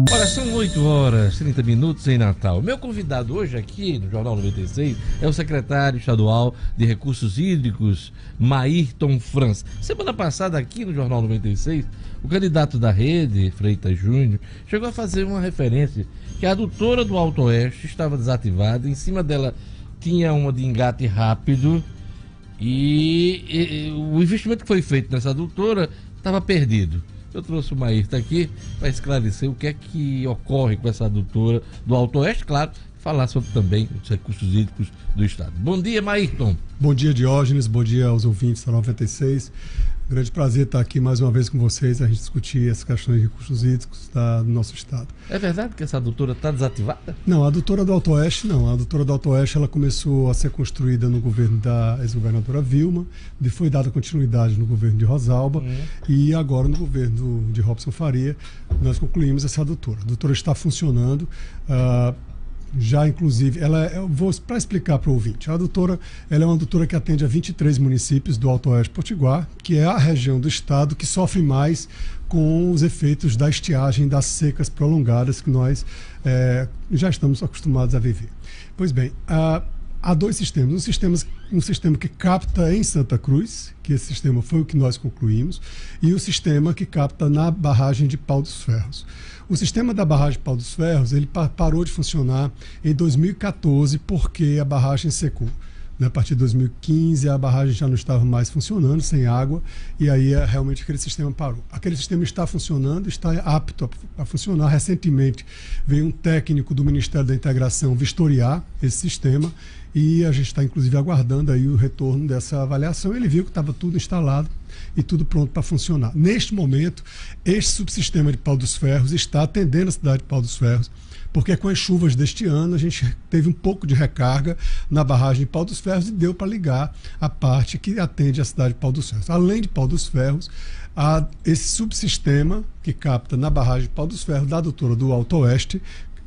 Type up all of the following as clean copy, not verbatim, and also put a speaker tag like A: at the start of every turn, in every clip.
A: Olha, são 8h30 em Natal. Meu convidado hoje aqui no Jornal 96 é o secretário estadual de Recursos Hídricos, Maírton França. Semana passada aqui no Jornal 96, o candidato da rede, Freitas Júnior, chegou a fazer uma referência que a adutora do Alto Oeste estava desativada, em cima dela tinha uma de engate rápido e o investimento que foi feito nessa adutora estava perdido. Eu trouxe o Maírton aqui para esclarecer o que é que ocorre com essa adutora do Alto Oeste, claro, falar sobre também os recursos hídricos do estado. Bom dia, Maírton.
B: Bom dia, Diógenes, bom dia aos ouvintes da 96. Grande prazer estar aqui mais uma vez com vocês, a gente discutir as questões de recursos hídricos do nosso estado.
A: É verdade que essa adutora está desativada?
B: Não, a adutora do Alto Oeste não. A adutora do Alto Oeste ela começou a ser construída no governo da ex-governadora Vilma, foi dada continuidade no governo de Rosalba e agora no governo de Robson Faria nós concluímos essa adutora. A adutora está funcionando. Já, inclusive, para explicar para o ouvinte, a adutora ela é uma adutora que atende a 23 municípios do Alto Oeste Potiguar, que é a região do estado que sofre mais com os efeitos da estiagem, das secas prolongadas que nós já estamos acostumados a viver. Pois bem, há dois sistemas. Um sistema que capta em Santa Cruz, que esse sistema foi o que nós concluímos, e o sistema que capta na barragem de Pau dos Ferros. O sistema da barragem de Pau dos Ferros ele parou de funcionar em 2014 porque a barragem secou. A partir de 2015 a barragem já não estava mais funcionando, sem água, e aí realmente aquele sistema parou. Aquele sistema está funcionando, está apto a funcionar. Recentemente veio um técnico do Ministério da Integração vistoriar esse sistema e a gente está inclusive aguardando aí o retorno dessa avaliação. Ele viu que estava tudo instalado e tudo pronto para funcionar. Neste momento, este subsistema de Pau dos Ferros está atendendo a cidade de Pau dos Ferros, porque com as chuvas deste ano a gente teve um pouco de recarga na barragem de Pau dos Ferros e deu para ligar a parte que atende a cidade de Pau dos Ferros. Além de Pau dos Ferros, há esse subsistema que capta na barragem de Pau dos Ferros da adutora do Alto Oeste,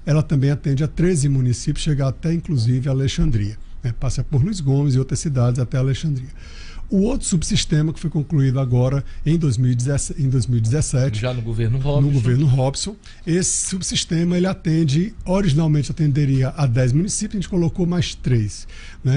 B: ela também atende a 13 municípios, chega até inclusive a Alexandria, passa por Luiz Gomes e outras cidades até Alexandria. O outro subsistema que foi concluído agora em 2017,
A: já no governo Robson.
B: No governo Robson, esse subsistema ele originalmente atenderia a 10 municípios, a gente colocou mais 3,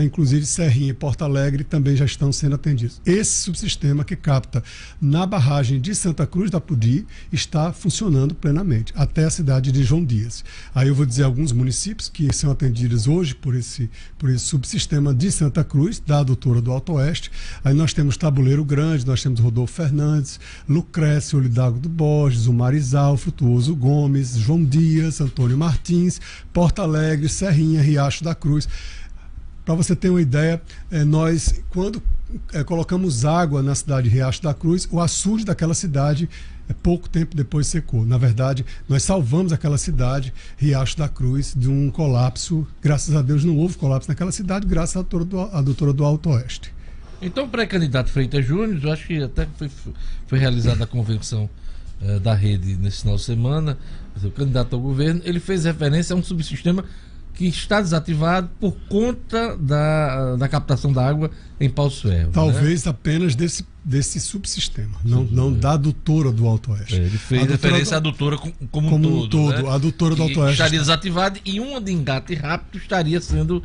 B: inclusive Serrinha e Porto Alegre também já estão sendo atendidos. Esse subsistema que capta na barragem de Santa Cruz da Pudi está funcionando plenamente, até a cidade de João Dias. Aí eu vou dizer alguns municípios que são atendidos hoje por esse subsistema de Santa Cruz, da adutora do Alto Oeste. Aí nós temos Tabuleiro Grande, nós temos Rodolfo Fernandes, Lucrécio, Olidago do Borges, o Marizal, Frutuoso Gomes, João Dias, Antônio Martins, Porto Alegre, Serrinha, Riacho da Cruz. Para você ter uma ideia, nós, quando colocamos água na cidade de Riacho da Cruz, o açude daquela cidade pouco tempo depois secou. Na verdade, nós salvamos aquela cidade, Riacho da Cruz, de um colapso. Graças a Deus não houve colapso naquela cidade, graças à adutora do Alto Oeste.
A: Então, o pré-candidato Freitas Júnior, eu acho que até foi realizada a convenção da rede nesse final de semana, o candidato ao governo, ele fez referência a um subsistema que está desativado por conta da captação da água em Pau dos Ferros.
B: Talvez apenas desse subsistema, não da adutora do Alto Oeste.
A: Ele fez referência à adutora como um todo.
B: A adutora do Alto Oeste
A: estaria desativada e uma de engate rápido estaria sendo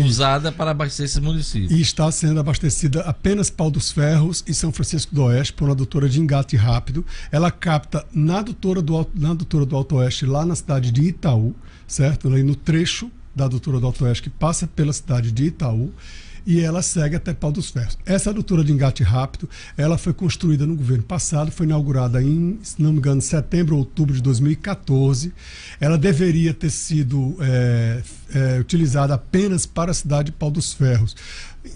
A: usada para abastecer esse município.
B: E está sendo abastecida apenas Pau dos Ferros e São Francisco do Oeste por uma adutora de engate rápido. Ela capta na adutora do Alto Oeste, lá na cidade de Itaú, certo? Ali no trecho da adutora do Alto Oeste que passa pela cidade de Itaú, e ela segue até Pau dos Ferros. Essa adutora de engate rápido, ela foi construída no governo passado, foi inaugurada em, se não me engano, setembro ou outubro de 2014. Ela deveria ter sido utilizada apenas para a cidade de Pau dos Ferros.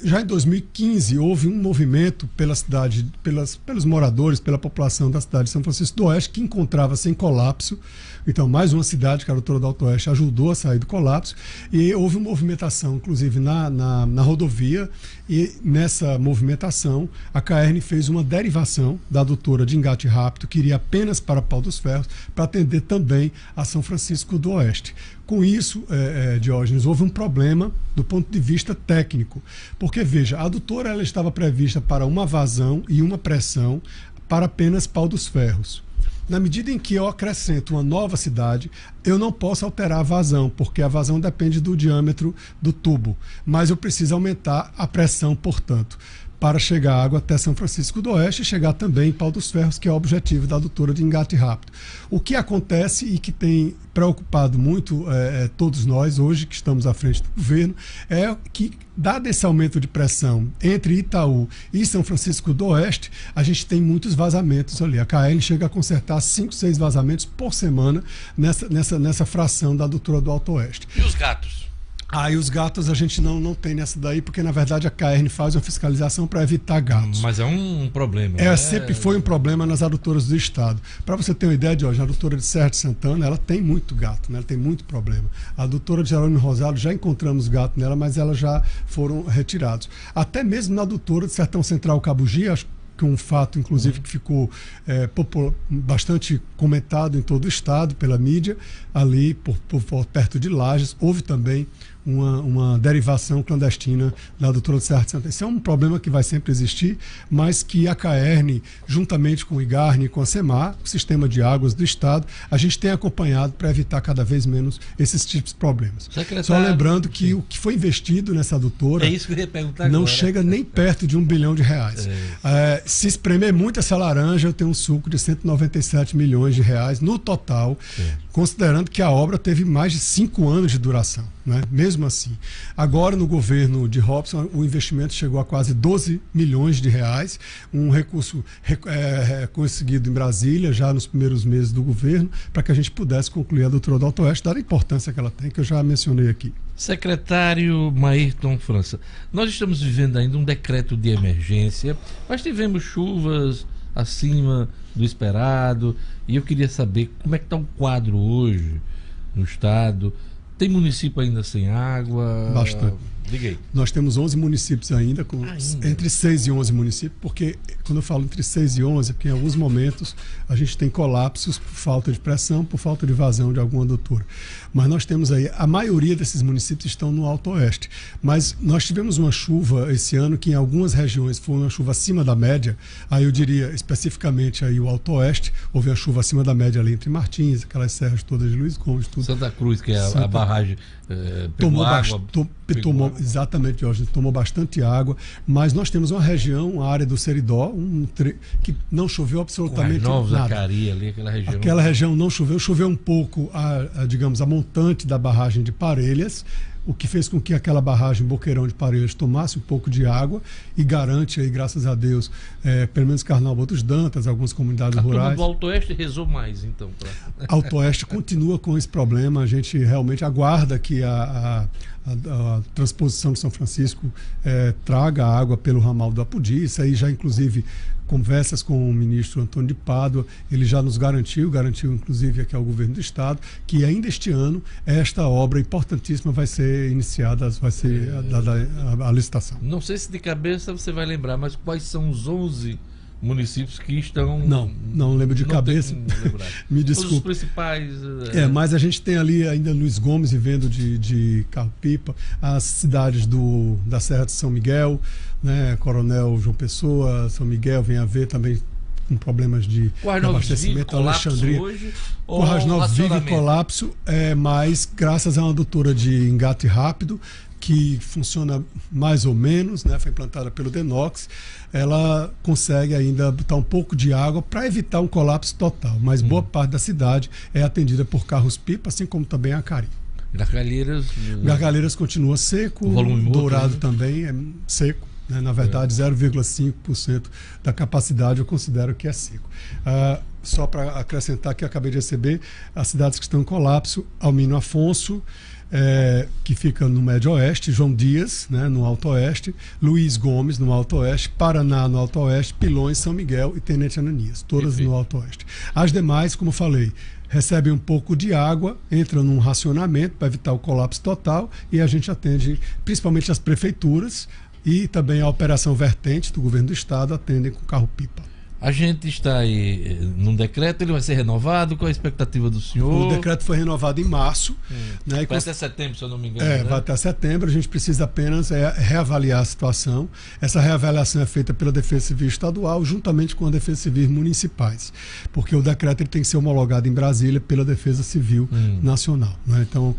B: Já em 2015, houve um movimento pela cidade, pelos moradores, pela população da cidade de São Francisco do Oeste, que encontrava-se em colapso. Então, mais uma cidade, que a adutora do Alto Oeste, ajudou a sair do colapso. E houve uma movimentação, inclusive, na rodovia. E nessa movimentação, a CAERN fez uma derivação da adutora de engate rápido, que iria apenas para Pau dos Ferros, para atender também a São Francisco do Oeste. Com isso, Diógenes, houve um problema do ponto de vista técnico. Porque, veja, a adutora ela estava prevista para uma vazão e uma pressão para apenas Pau dos Ferros. Na medida em que eu acrescento uma nova cidade, eu não posso alterar a vazão, porque a vazão depende do diâmetro do tubo. Mas eu preciso aumentar a pressão, portanto, para chegar água até São Francisco do Oeste e chegar também em Pau dos Ferros, que é o objetivo da adutora de engate rápido. O que acontece e que tem preocupado muito todos nós hoje, que estamos à frente do governo, é que, dado esse aumento de pressão entre Itaú e São Francisco do Oeste, a gente tem muitos vazamentos ali. A KL chega a consertar 5, 6 vazamentos por semana nessa fração da adutora do Alto Oeste.
A: E os gatos?
B: E os gatos a gente não tem nessa daí, porque na verdade a CAERN faz uma fiscalização para evitar gatos.
A: Mas é um problema.
B: Sempre foi um problema nas adutoras do estado. Para você ter uma ideia, Jorge, a adutora de Serra de Santana, ela tem muito gato, né? Ela tem muito problema. A adutora de Jerônimo Rosado, já encontramos gato nela, mas elas já foram retirados. Até mesmo na adutora de Sertão Central Cabugi, acho que um fato, inclusive, que ficou bastante comentado em todo o estado pela mídia, ali por perto de Lages, houve também uma derivação clandestina da adutora de Serra de Santana. Esse é um problema que vai sempre existir, mas que a CAERN, juntamente com o IGARNE e com a SEMAR, o Sistema de Águas do Estado, a gente tem acompanhado para evitar cada vez menos esses tipos de problemas. Só lembrando que o que foi investido nessa adutora
A: isso que eu ia perguntar
B: não
A: agora.
B: Chega nem perto de R$1 bilhão. Se espremer muito essa laranja, eu tenho um suco de R$197 milhões no total, considerando que a obra teve mais de 5 anos de duração, né? Mesmo assim. Agora, no governo de Robson, o investimento chegou a quase R$12 milhões, um recurso conseguido em Brasília, já nos primeiros meses do governo, para que a gente pudesse concluir a adutora do Alto Oeste, dada a importância que ela tem, que eu já mencionei aqui.
A: Secretário Maírton França, nós estamos vivendo ainda um decreto de emergência, mas tivemos chuvas acima do esperado, e eu queria saber como é que está o quadro hoje no estado. Tem município ainda sem água?
B: Bastante.
A: Diga aí.
B: Nós temos 11 municípios ainda, entre 6 e 11 municípios, porque quando eu falo entre 6 e 11, é porque em alguns momentos a gente tem colapsos por falta de pressão, por falta de vazão de alguma adutora. Mas nós temos aí, a maioria desses municípios estão no Alto Oeste. Mas nós tivemos uma chuva esse ano que em algumas regiões foi uma chuva acima da média, aí eu diria especificamente aí o Alto Oeste, houve uma chuva acima da média ali entre Martins, aquelas serras todas de Luiz Gomes, tudo.
A: Santa Cruz, que é a barragem, tomou água.
B: Exatamente, Jorge, tomou bastante água, mas nós temos uma região, a área do Seridó, que não choveu absolutamente nada.
A: Zacaria, ali, aquela região.
B: Aquela região não choveu um pouco, digamos, a montante da barragem de Parelhas, o que fez com que aquela barragem Boqueirão de Parelhas tomasse um pouco de água e garante aí, graças a Deus, pelo menos Carnaúba dos Dantas, algumas comunidades rurais.
A: A turma do Alto Oeste rezou mais, então.
B: Alto Oeste continua com esse problema, a gente realmente aguarda que a transposição de São Francisco traga água pelo ramal do Apodi. Isso aí já, inclusive, conversas com o ministro Antônio de Pádua, ele já nos garantiu inclusive aqui ao governo do estado, que ainda este ano esta obra importantíssima vai ser iniciada, vai ser dada a licitação.
A: Não sei se de cabeça você vai lembrar, mas quais são os 11 municípios que estão...
B: Não lembro de cabeça. Me desculpe.
A: Os principais...
B: Mas a gente tem ali ainda Luiz Gomes vivendo de carro-pipa, as cidades da Serra de São Miguel, né, Coronel João Pessoa, São Miguel, vem a ver também com problemas de abastecimento. Alexandria. Currais Novos vive em colapso, mas graças a uma adutora de engate rápido, que funciona mais ou menos, né, foi implantada pelo Denox, ela consegue ainda botar um pouco de água para evitar um colapso total, mas boa parte da cidade é atendida por carros-pipa, assim como também a Cari. Gargalheiras continua seco, Dourado também é seco, né, na verdade 0,5% da capacidade eu considero que é seco. Só para acrescentar que eu acabei de receber, as cidades que estão em colapso, Almino Afonso, que fica no Médio Oeste, João Dias, né, no Alto Oeste, Luiz Gomes, no Alto Oeste, Paraná, no Alto Oeste, Pilões, São Miguel e Tenente Ananias, todas no Alto Oeste. As demais, como eu falei, recebem um pouco de água, entram num racionamento para evitar o colapso total e a gente atende principalmente as prefeituras e também a operação vertente do governo do estado atendem com carro-pipa.
A: A gente está aí num decreto, ele vai ser renovado, qual a expectativa do senhor?
B: O decreto foi renovado em março. Né,
A: vai até setembro, se eu não me engano.
B: É, né? Vai até setembro, a gente precisa apenas reavaliar a situação. Essa reavaliação é feita pela Defesa Civil Estadual, juntamente com a Defesa Civil Municipais, porque o decreto ele tem que ser homologado em Brasília pela Defesa Civil Nacional. Né? Então,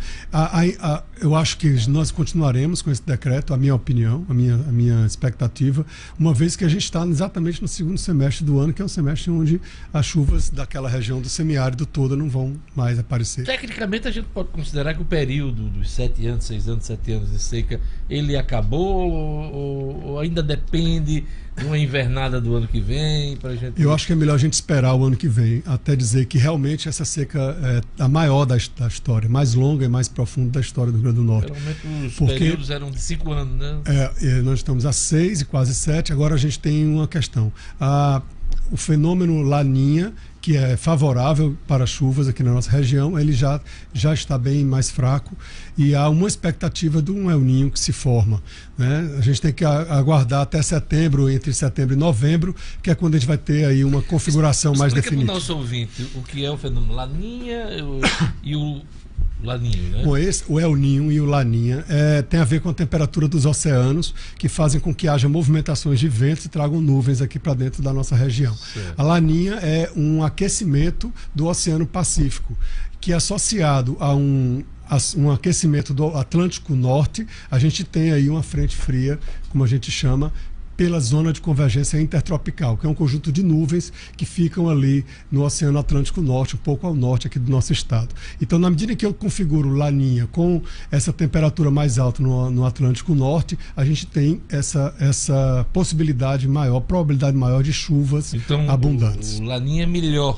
B: eu acho que nós continuaremos com esse decreto, a minha opinião, a minha expectativa, uma vez que a gente está exatamente no segundo semestre do ano, que é um semestre onde as chuvas daquela região do semiárido toda não vão mais aparecer.
A: Tecnicamente, a gente pode considerar que o período dos 7 anos, 6 anos, 7 anos de seca, ele acabou ou ainda depende de uma invernada do ano que vem? Pra gente...
B: Eu acho que é melhor a gente esperar o ano que vem, até dizer que realmente essa seca é a maior da história, mais longa e mais profunda da história do Rio Grande do Norte.
A: Geralmente os períodos eram de 5 anos, né?
B: Nós estamos a 6 e quase 7, agora a gente tem uma questão. O fenômeno Laninha, que é favorável para chuvas aqui na nossa região, ele já está bem mais fraco e há uma expectativa de um El Niño que se forma. Né? A gente tem que aguardar até setembro, entre setembro e novembro, que é quando a gente vai ter aí uma configuração mais definitiva.
A: Explica para o nosso ouvinte o que é o fenômeno Laninha e o Laninho, né?
B: Bom, o El Niño e o Laninha tem a ver com a temperatura dos oceanos, que fazem com que haja movimentações de ventos e tragam nuvens aqui para dentro da nossa região. Certo. A Laninha é um aquecimento do Oceano Pacífico, que é associado a um aquecimento do Atlântico Norte. A gente tem aí uma frente fria, como a gente chama, pela zona de convergência intertropical, que é um conjunto de nuvens que ficam ali no Oceano Atlântico Norte, um pouco ao norte aqui do nosso estado. Então, na medida que eu configuro Laninha com essa temperatura mais alta no Atlântico Norte, a gente tem essa possibilidade maior, probabilidade maior de chuvas abundantes.
A: O Laninha é melhor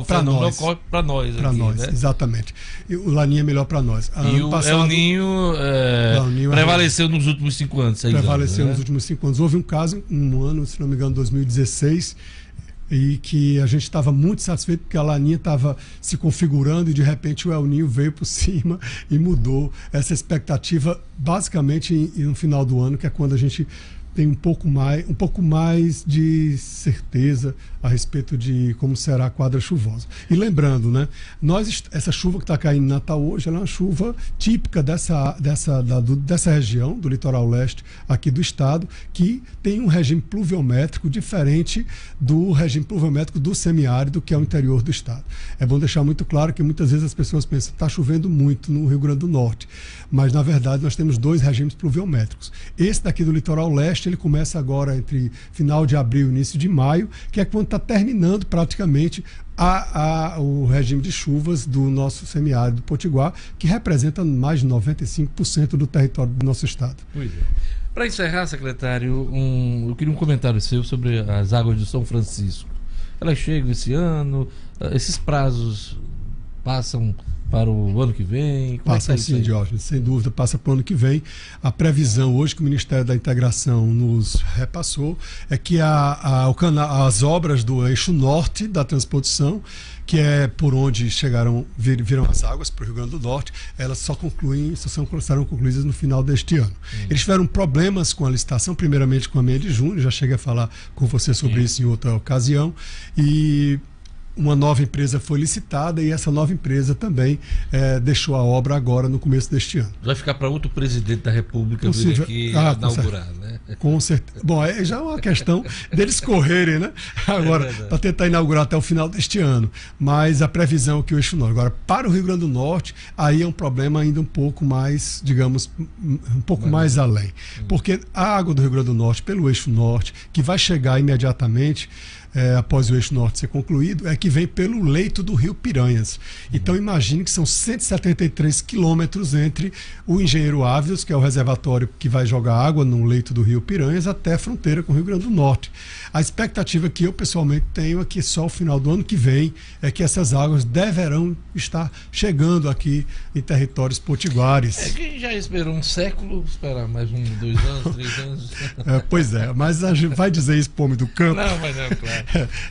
B: para nós.
A: Para nós,
B: né? Exatamente. E o Laninha é melhor para nós.
A: E o El Niño prevaleceu nos últimos 5 anos, 6
B: prevaleceu
A: anos,
B: nos últimos 5 anos. Houve um caso, um ano, se não me engano, 2016, e que a gente estava muito satisfeito porque a Laninha estava se configurando e de repente o El Niño veio por cima e mudou essa expectativa basicamente no final do ano, que é quando a gente tem um pouco mais de certeza a respeito de como será a quadra chuvosa. E lembrando, né, essa chuva que está caindo em Natal hoje, ela é uma chuva típica dessa região, do litoral leste aqui do estado, que tem um regime pluviométrico diferente do regime pluviométrico do semiárido, que é o interior do estado. É bom deixar muito claro que muitas vezes as pessoas pensam que está chovendo muito no Rio Grande do Norte, mas na verdade nós temos 2 regimes pluviométricos. Esse daqui do litoral leste, ele começa agora entre final de abril e início de maio, que é quando está terminando praticamente o regime de chuvas do nosso semiárido potiguar, que representa mais de 95% do território do nosso estado.
A: Pois é. Para encerrar, secretário, eu queria um comentário seu sobre as águas do São Francisco. Elas chegam esse ano, esses prazos passam para o ano que vem?
B: Passa sim, Diógenes, sem dúvida, passa para o ano que vem. A previsão hoje que o Ministério da Integração nos repassou é que as obras do eixo norte da transposição, que é por onde viram as águas para o Rio Grande do Norte, elas serão concluídas no final deste ano. Eles tiveram problemas com a licitação, primeiramente com a Meia de Junho, já cheguei a falar com você sobre isso em outra ocasião, e uma nova empresa foi licitada e essa nova empresa também deixou a obra agora no começo deste ano.
A: Vai ficar para outro presidente da República vir aqui inaugurar, né?
B: Com certeza. Bom, já é uma questão deles correrem, né? Agora, para tentar inaugurar até o final deste ano. Mas a previsão é que o eixo norte. Agora, para o Rio Grande do Norte, aí é um problema ainda um pouco mais, digamos, mais além. Porque a água do Rio Grande do Norte, pelo eixo norte, que vai chegar imediatamente após o eixo norte ser concluído, é que vem pelo leito do rio Piranhas. Então imagine que são 173 quilômetros entre o Engenheiro Ávidos, que é o reservatório que vai jogar água no leito do rio Piranhas, até a fronteira com o Rio Grande do Norte. A expectativa que eu pessoalmente tenho é que só o final do ano que vem é que essas águas deverão estar chegando aqui em territórios potiguares.
A: Quem já esperou um século, esperar mais 1, 2 anos, 3 anos.
B: Pois é, mas a gente vai dizer isso para o homem do campo.
A: Não, mas não, claro.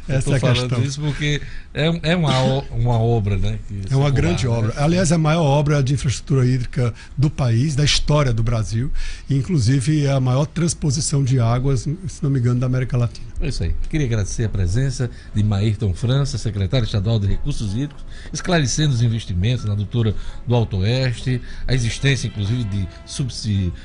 B: Essa é a questão.
A: Falando isso porque é uma obra, né?
B: É uma grande obra. Aliás, é a maior obra de infraestrutura hídrica do país, da história do Brasil. E, inclusive, é a maior transposição de águas, se não me engano, da América Latina.
A: É isso aí. Queria agradecer a presença de Maírton França, secretário estadual de Recursos Hídricos, esclarecendo os investimentos na adutora do Alto Oeste, a existência, inclusive, de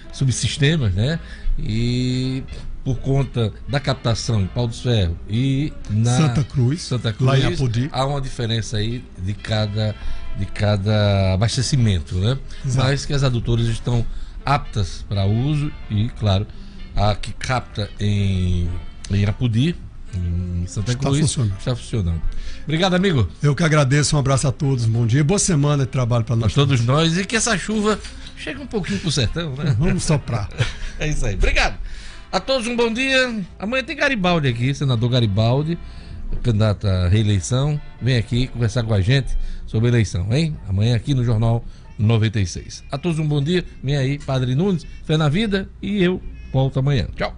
A: subsistemas, né? E por conta da captação em Pau dos Ferros e na
B: Santa Cruz, lá em Apodi,
A: há uma diferença aí de cada abastecimento, né?
B: Exato.
A: Mas que as adutoras estão aptas para uso e, claro, a que capta em Apodi, em Santa Cruz, está funcionando. Obrigado, amigo.
B: Eu que agradeço, um abraço a todos, bom dia, boa semana de trabalho para nós
A: todos nós, e que essa chuva chegue um pouquinho pro sertão, né?
B: Vamos soprar.
A: É isso aí. Obrigado. A todos um bom dia. Amanhã tem Garibaldi aqui, senador Garibaldi, candidato à reeleição. Vem aqui conversar com a gente sobre a eleição, hein? Amanhã aqui no Jornal 96. A todos um bom dia. Vem aí, Padre Nunes, fé na vida, e eu volto amanhã. Tchau.